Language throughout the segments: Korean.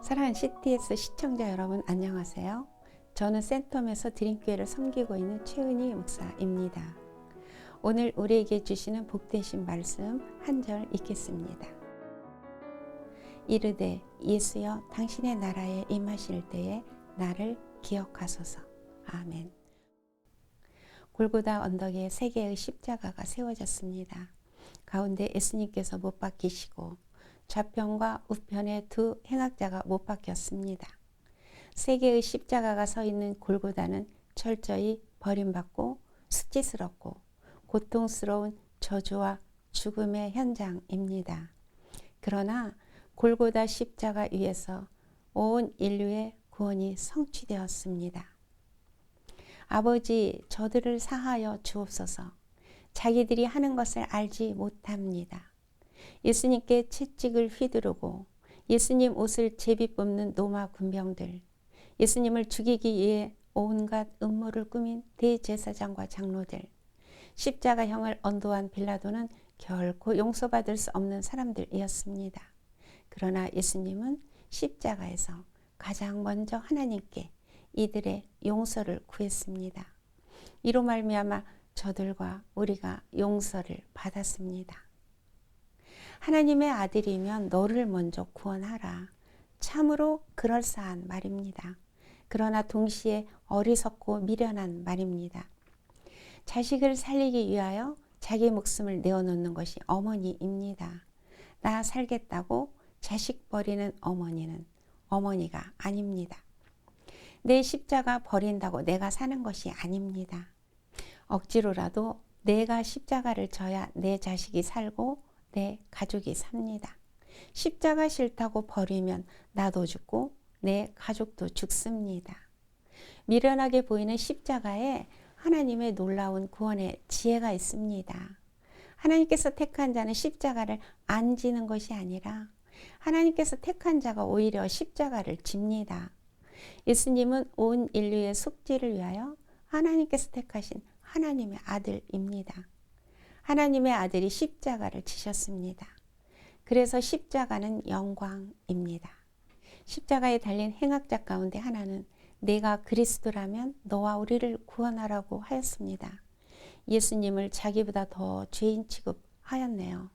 사랑하는 CTS 시청자 여러분 안녕하세요. 저는 센텀에서 드림교회를 섬기고 있는 최은희 목사입니다. 오늘 우리에게 주시는 복되신 말씀 한 절 읽겠습니다. 이르되 예수여 당신의 나라에 임하실 때에 나를 기억하소서. 아멘. 골고다 언덕에 세 개의 십자가가 세워졌습니다. 가운데 예수님께서 못 박히시고 좌편과 우편에 두 행악자가 못 박혔습니다. 세 개의 십자가가 서 있는 골고다는 철저히 버림받고 수치스럽고 고통스러운 저주와 죽음의 현장입니다. 그러나 골고다 십자가 위에서 온 인류의 구원이 성취되었습니다. 아버지, 저들을 사하여 주옵소서. 자기들이 하는 것을 알지 못합니다. 예수님께 채찍을 휘두르고 예수님 옷을 제비 뽑는 노마 군병들, 예수님을 죽이기 위해 온갖 음모를 꾸민 대제사장과 장로들, 십자가형을 언도한 빌라도는 결코 용서받을 수 없는 사람들이었습니다. 그러나 예수님은 십자가에서 가장 먼저 하나님께 이들의 용서를 구했습니다. 이로 말미암아 저들과 우리가 용서를 받았습니다. 하나님의 아들이면 너를 먼저 구원하라. 참으로 그럴싸한 말입니다. 그러나 동시에 어리석고 미련한 말입니다. 자식을 살리기 위하여 자기 목숨을 내어놓는 것이 어머니입니다. 나 살겠다고 자식 버리는 어머니는 어머니가 아닙니다. 내 십자가 버린다고 내가 사는 것이 아닙니다. 억지로라도 내가 십자가를 져야 내 자식이 살고 내 가족이 삽니다. 십자가 싫다고 버리면 나도 죽고 내 가족도 죽습니다. 미련하게 보이는 십자가에 하나님의 놀라운 구원의 지혜가 있습니다. 하나님께서 택한 자는 십자가를 안 지는 것이 아니라 하나님께서 택한 자가 오히려 십자가를 집니다. 예수님은 온 인류의 속죄를 위하여 하나님께서 택하신 하나님의 아들입니다. 하나님의 아들이 십자가를 지셨습니다. 그래서 십자가는 영광입니다. 십자가에 달린 행악자 가운데 하나는 내가 그리스도라면 너와 우리를 구원하라고 하였습니다. 예수님을 자기보다 더 죄인 취급하였네요.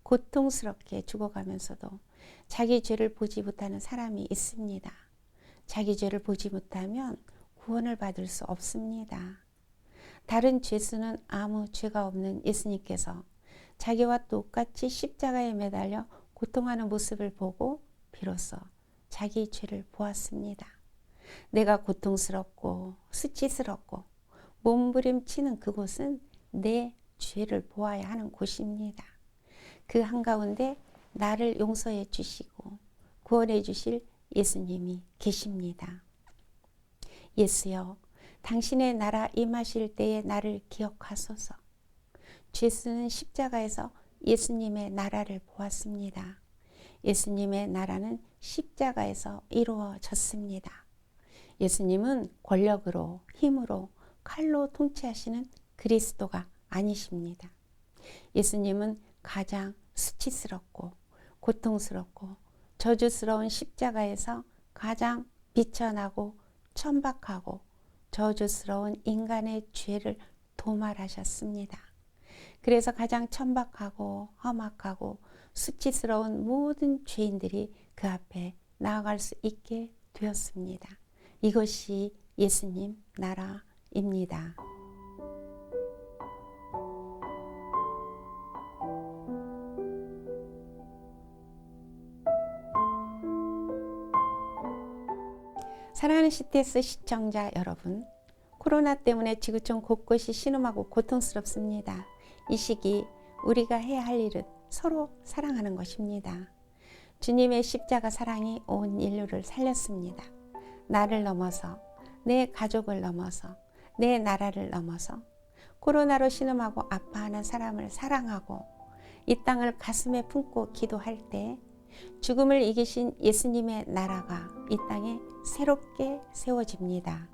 고통스럽게 죽어가면서도 자기 죄를 보지 못하는 사람이 있습니다. 자기 죄를 보지 못하면 구원을 받을 수 없습니다. 다른 죄수는 아무 죄가 없는 예수님께서 자기와 똑같이 십자가에 매달려 고통하는 모습을 보고 비로소 자기 죄를 보았습니다. 내가 고통스럽고 수치스럽고 몸부림치는 그곳은 내 죄를 보아야 하는 곳입니다. 그 한가운데 나를 용서해 주시고 구원해 주실 예수님이 계십니다. 예수여, 당신의 나라 임하실 때에 나를 기억하소서. 죄수는 십자가에서 예수님의 나라를 보았습니다. 예수님의 나라는 십자가에서 이루어졌습니다. 예수님은 권력으로, 힘으로, 칼로 통치하시는 그리스도가 아니십니다. 예수님은 가장 수치스럽고 고통스럽고 저주스러운 십자가에서 가장 비천하고 천박하고 저주스러운 인간의 죄를 도말하셨습니다. 그래서 가장 천박하고 험악하고 수치스러운 모든 죄인들이 그 앞에 나아갈 수 있게 되었습니다. 이것이 예수님 나라입니다. 사랑하는 CTS 시청자 여러분, 코로나 때문에 지구촌 곳곳이 신음하고 고통스럽습니다. 이 시기 우리가 해야 할 일은 서로 사랑하는 것입니다. 주님의 십자가 사랑이 온 인류를 살렸습니다. 나를 넘어서, 내 가족을 넘어서, 내 나라를 넘어서 코로나로 신음하고 아파하는 사람을 사랑하고 이 땅을 가슴에 품고 기도할 때 죽음을 이기신 예수님의 나라가 이 땅에 새롭게 세워집니다.